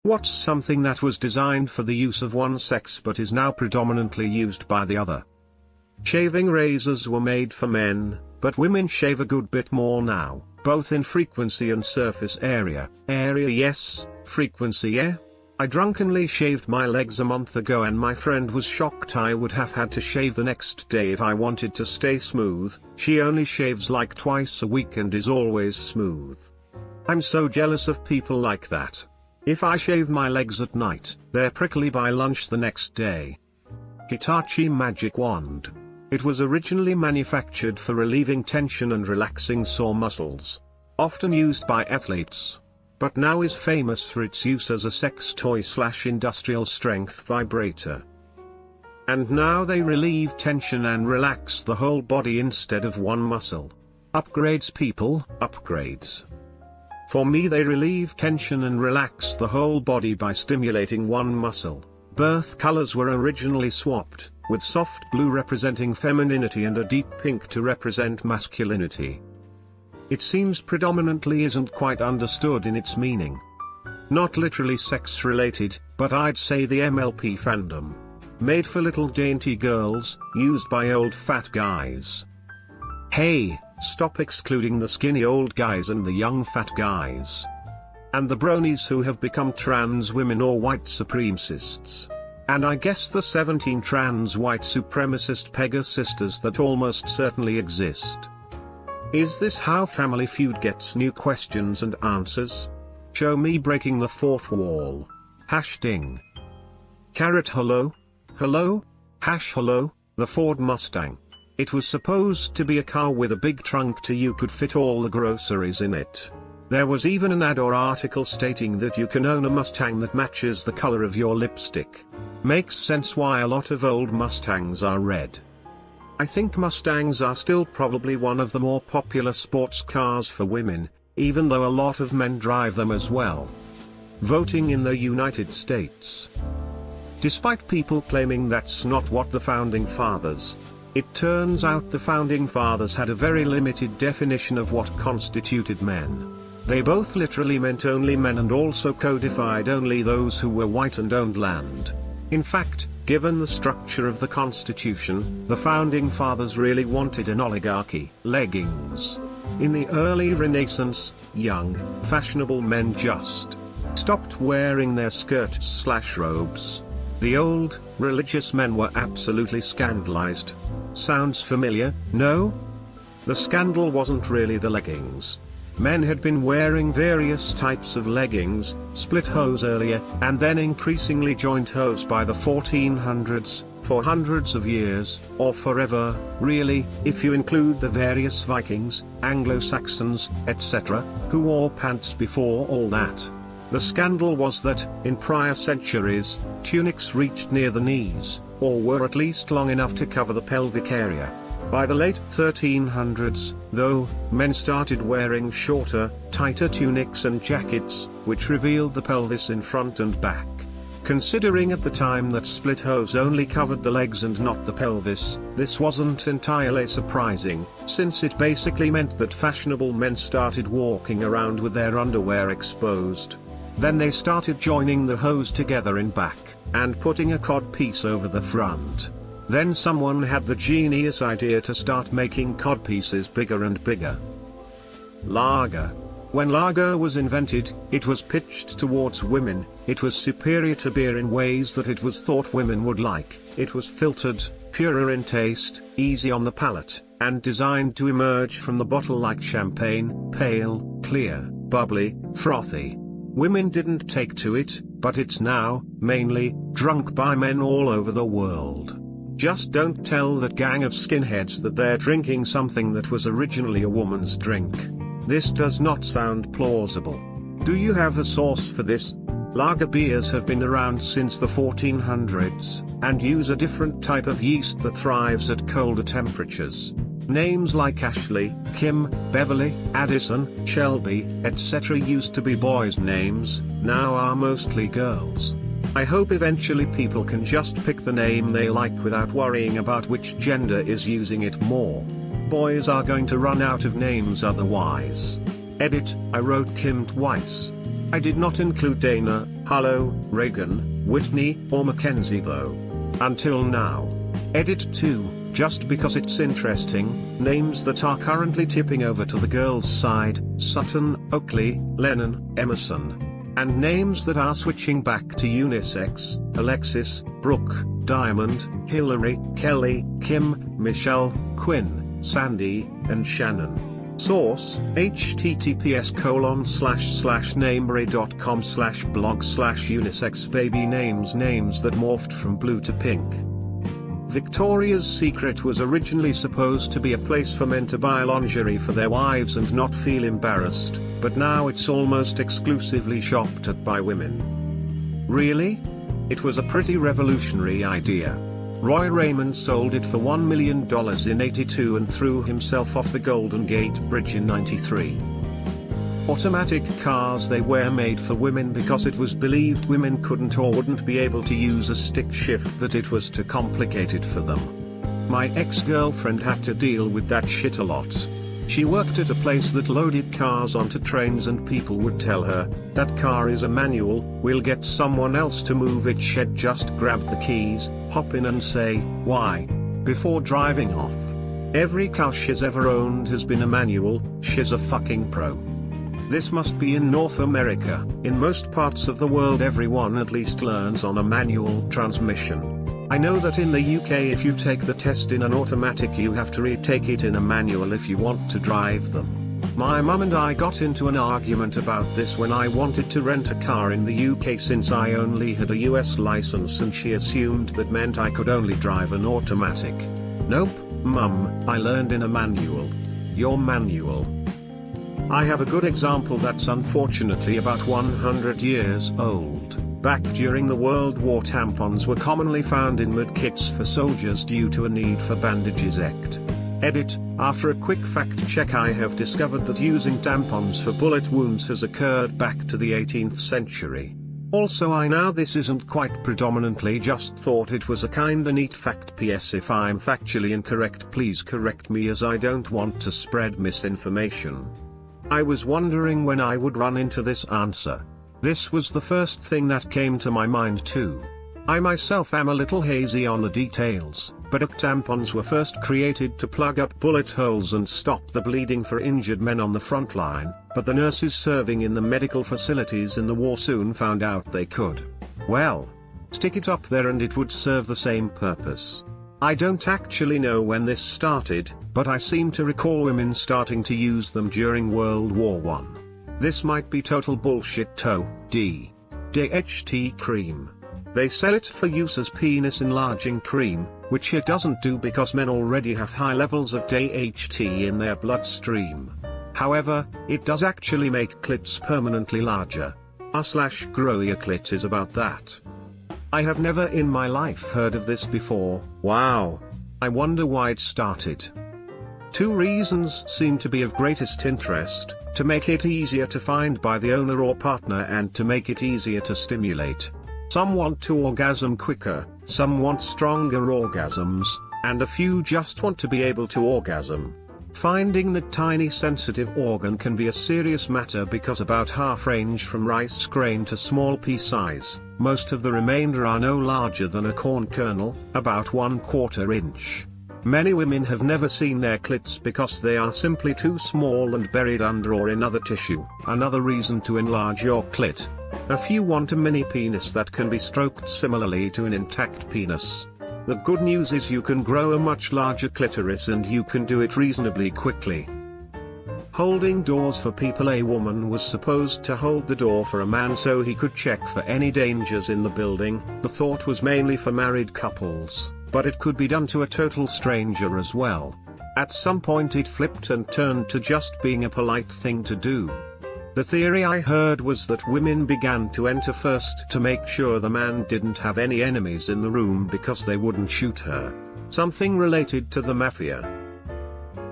What's something that was designed for the use of one sex but is now predominantly used by the other? Shaving razors were made for men, but women shave a good bit more now, both in frequency and surface area. Area yes, frequency yeah. I drunkenly shaved my legs a month ago and my friend was shocked I would have had to shave the next day if I wanted to stay smooth. She only shaves like twice a week and is always smooth. I'm so jealous of people like that. If I shave my legs at night, they're prickly by lunch the next day. Hitachi Magic Wand. It was originally manufactured for relieving tension and relaxing sore muscles. Often used by athletes. But now is famous for its use as a sex toy/industrial strength vibrator. And now they relieve tension and relax the whole body instead of one muscle. Upgrades people, upgrades. For me they relieve tension and relax the whole body by stimulating one muscle. Birth colors were originally swapped, with soft blue representing femininity and a deep pink to represent masculinity. It seems predominantly isn't quite understood in its meaning. Not literally sex related, but I'd say the MLP fandom. Made for little dainty girls, used by old fat guys. Hey, stop excluding the skinny old guys and the young fat guys. And the bronies who have become trans women or white supremacists. And I guess the 17 trans white supremacist Pega sisters that almost certainly exist. Is this how Family Feud gets new questions and answers? Show me breaking the fourth wall. #ding. Carrot hello? Hello? Hello? The Ford Mustang. It was supposed to be a car with a big trunk so you could fit all the groceries in it. There was even an ad or article stating that you can own a Mustang that matches the color of your lipstick. Makes sense why a lot of old Mustangs are red. I think Mustangs are still probably one of the more popular sports cars for women, even though a lot of men drive them as well. Voting in the United States. Despite people claiming that's not what the Founding Fathers, it turns out the Founding Fathers had a very limited definition of what constituted men. They both literally meant only men and also codified only those who were white and owned land. In fact, given the structure of the Constitution, the Founding Fathers really wanted an oligarchy. Leggings. In the early Renaissance, young, fashionable men just stopped wearing their skirts/robes. The old, religious men were absolutely scandalized. Sounds familiar, no? The scandal wasn't really the leggings. Men had been wearing various types of leggings, split hose earlier, and then increasingly joint hose by the 1400s, for hundreds of years, or forever, really, if you include the various Vikings, Anglo-Saxons, etc., who wore pants before all that. The scandal was that, in prior centuries, tunics reached near the knees, or were at least long enough to cover the pelvic area. By the late 1300s, though, men started wearing shorter, tighter tunics and jackets, which revealed the pelvis in front and back. Considering at the time that split hose only covered the legs and not the pelvis, this wasn't entirely surprising, since it basically meant that fashionable men started walking around with their underwear exposed. Then they started joining the hose together in back, and putting a codpiece over the front. Then someone had the genius idea to start making codpieces bigger and bigger. Lager. When lager was invented, it was pitched towards women. It was superior to beer in ways that it was thought women would like. It was filtered, purer in taste, easy on the palate, and designed to emerge from the bottle like champagne, pale, clear, bubbly, frothy. Women didn't take to it, but it's now, mainly, drunk by men all over the world. Just don't tell that gang of skinheads that they're drinking something that was originally a woman's drink. This does not sound plausible. Do you have a source for this? Lager beers have been around since the 1400s, and use a different type of yeast that thrives at colder temperatures. Names like Ashley, Kim, Beverly, Addison, Shelby, etc. used to be boys' names, now are mostly girls'. I hope eventually people can just pick the name they like without worrying about which gender is using it more. Boys are going to run out of names otherwise. Edit, I wrote Kim twice. I did not include Dana, Harlow, Reagan, Whitney, or Mackenzie though. Until now. Edit 2, just because it's interesting, names that are currently tipping over to the girls' side: Sutton, Oakley, Lennon, Emerson. And names that are switching back to unisex: Alexis, Brooke, Diamond, Hillary, Kelly, Kim, Michelle, Quinn, Sandy, and Shannon. Source: https://namery.com/blog/unisex baby names that morphed from blue to pink. Victoria's Secret was originally supposed to be a place for men to buy lingerie for their wives and not feel embarrassed, but now it's almost exclusively shopped at by women. Really? It was a pretty revolutionary idea. Roy Raymond sold it for $1 million in '82 and threw himself off the Golden Gate Bridge in '93. Automatic cars: they were made for women because it was believed women couldn't or wouldn't be able to use a stick shift, that it was too complicated for them. My ex-girlfriend had to deal with that shit a lot. She worked at a place that loaded cars onto trains and people would tell her, "That car is a manual, we'll get someone else to move it." She'd just grab the keys, hop in and say, "Why?" before driving off. Every car she's ever owned has been a manual. She's a fucking pro. This must be in North America. In most parts of the world everyone at least learns on a manual transmission. I know that in the UK if you take the test in an automatic you have to retake it in a manual if you want to drive them. My mum and I got into an argument about this when I wanted to rent a car in the UK since I only had a US license, and she assumed that meant I could only drive an automatic. Nope, mum, I learned in a manual. Your manual. I have a good example that's unfortunately about 100 years old. Back during the World War, tampons were commonly found in med kits for soldiers due to a need for bandages. Edit: after a quick fact check I have discovered that using tampons for bullet wounds has occurred back to the 18th century. Also, I know this isn't quite predominantly, just thought it was a kinda neat fact. PS if I'm factually incorrect please correct me, as I don't want to spread misinformation. I was wondering when I would run into this answer. This was the first thing that came to my mind too. I myself am a little hazy on the details, but tampons were first created to plug up bullet holes and stop the bleeding for injured men on the front line, but the nurses serving in the medical facilities in the war soon found out they could, well, stick it up there and it would serve the same purpose. I don't actually know when this started, but I seem to recall women starting to use them during World War I. This might be total bullshit though. DHT cream. They sell it for use as penis enlarging cream, which it doesn't do because men already have high levels of DHT in their bloodstream. However, it does actually make clits permanently larger. /grow your clit is about that. I have never in my life heard of this before. Wow. I wonder why it started. Two reasons seem to be of greatest interest: to make it easier to find by the owner or partner and to make it easier to stimulate. Some want to orgasm quicker, some want stronger orgasms, and a few just want to be able to orgasm. Finding that tiny sensitive organ can be a serious matter because about half range from rice grain to small pea size. Most of the remainder are no larger than a corn kernel, about 1/4 inch. Many women have never seen their clits because they are simply too small and buried under or in other tissue. Another reason to enlarge your clit. A few want a mini penis that can be stroked similarly to an intact penis. The good news is you can grow a much larger clitoris and you can do it reasonably quickly. Holding doors for people. A woman was supposed to hold the door for a man so he could check for any dangers in the building. The thought was mainly for married couples, but it could be done to a total stranger as well. At some point it flipped and turned to just being a polite thing to do. The theory I heard was that women began to enter first to make sure the man didn't have any enemies in the room because they wouldn't shoot her. Something related to the mafia.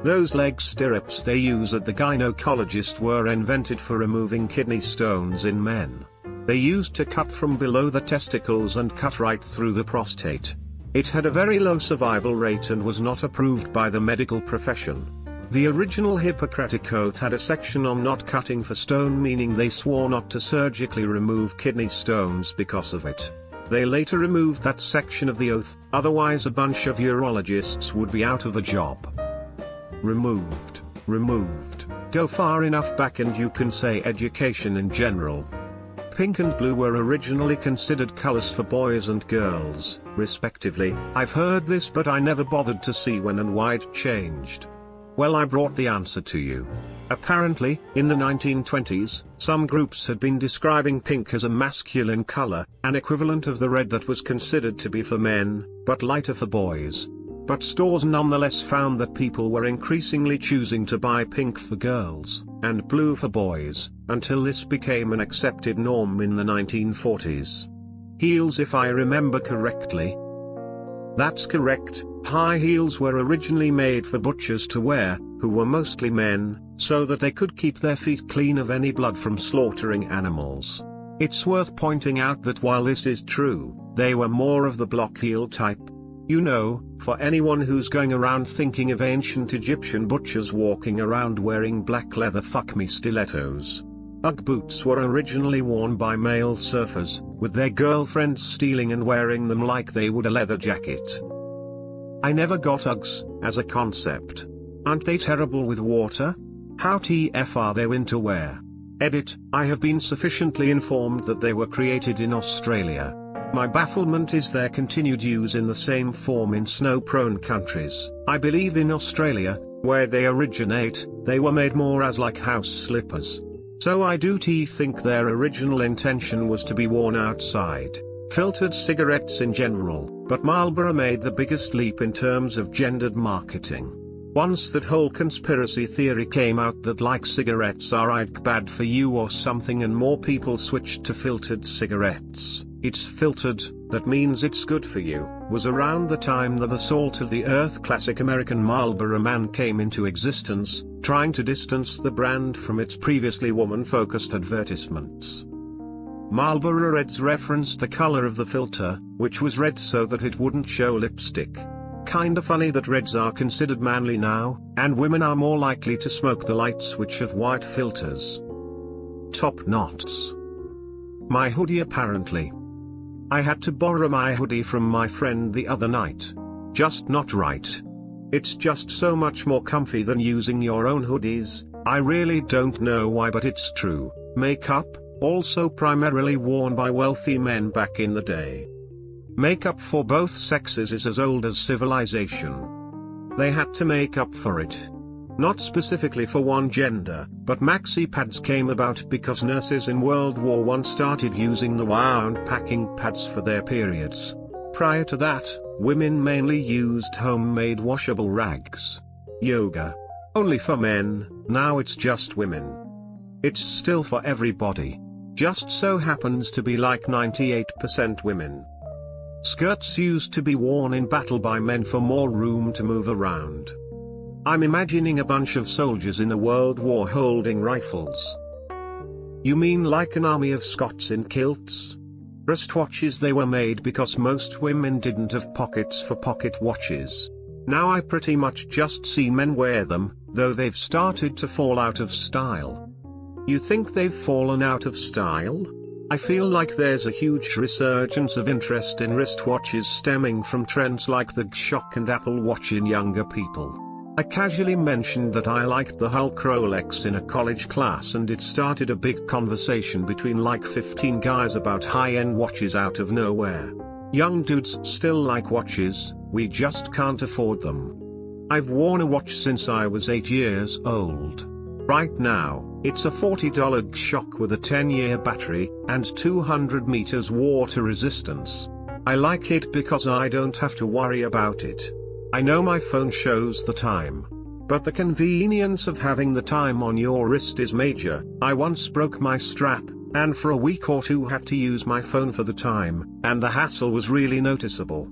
Those leg stirrups they use at the gynecologist were invented for removing kidney stones in men. They used to cut from below the testicles and cut right through the prostate. It had a very low survival rate and was not approved by the medical profession. The original Hippocratic Oath had a section on not cutting for stone, meaning they swore not to surgically remove kidney stones because of it. They later removed that section of the oath, otherwise a bunch of urologists would be out of a job. Removed. Go far enough back and you can say education in general. Pink and blue were originally considered colors for boys and girls, respectively. I've heard this, but I never bothered to see when and why it changed. Well, I brought the answer to you. Apparently, in the 1920s, some groups had been describing pink as a masculine color, an equivalent of the red that was considered to be for men, but lighter for boys. But stores nonetheless found that people were increasingly choosing to buy pink for girls, and blue for boys, until this became an accepted norm in the 1940s. Heels, if I remember correctly. That's correct. High heels were originally made for butchers to wear, who were mostly men, so that they could keep their feet clean of any blood from slaughtering animals. It's worth pointing out that while this is true, they were more of the block heel type. You know, for anyone who's going around thinking of ancient Egyptian butchers walking around wearing black leather fuck-me stilettos. Ugg boots were originally worn by male surfers, with their girlfriends stealing and wearing them like they would a leather jacket. I never got Uggs, as a concept. Aren't they terrible with water? How TF are they winter wear? Edit, I have been sufficiently informed that they were created in Australia. My bafflement is their continued use in the same form in snow-prone countries. I believe in Australia, where they originate, they were made more as like house slippers. So I do think their original intention was to be worn outside. Filtered cigarettes in general, but Marlboro made the biggest leap in terms of gendered marketing. Once that whole conspiracy theory came out that like cigarettes are like bad for you or something, and more people switched to filtered cigarettes. It's filtered, that means it's good for you, was around the time that the Salt of the Earth classic American Marlboro Man came into existence, trying to distance the brand from its previously woman-focused advertisements. Marlboro Reds referenced the color of the filter, which was red so that it wouldn't show lipstick. Kinda funny that reds are considered manly now, and women are more likely to smoke the light switch of white filters. Top knots. My hoodie apparently. I had to borrow my hoodie from my friend the other night. Just not right. It's just so much more comfy than using your own hoodies. I really don't know why, but it's true. Makeup, also primarily worn by wealthy men back in the day. Makeup for both sexes is as old as civilization. They had to make up for it. Not specifically for one gender, but maxi pads came about because nurses in World War I started using the wound packing pads for their periods. Prior to that, women mainly used homemade washable rags. Yoga. Only for men, now it's just women. It's still for everybody. Just so happens to be like 98% women. Skirts used to be worn in battle by men for more room to move around. I'm imagining a bunch of soldiers in a world war holding rifles. You mean like an army of Scots in kilts? Wristwatches, they were made because most women didn't have pockets for pocket watches. Now I pretty much just see men wear them, though they've started to fall out of style. You think they've fallen out of style? I feel like there's a huge resurgence of interest in wristwatches stemming from trends like the G-Shock and Apple Watch in younger people. I casually mentioned that I liked the Hulk Rolex in a college class, and it started a big conversation between like 15 guys about high-end watches out of nowhere. Young dudes still like watches, we just can't afford them. I've worn a watch since I was 8 years old. Right now, it's a $40 G-Shock with a 10-year battery, and 200 meters water resistance. I like it because I don't have to worry about it. I know my phone shows the time. But the convenience of having the time on your wrist is major. I once broke my strap, and for a week or two had to use my phone for the time, and the hassle was really noticeable.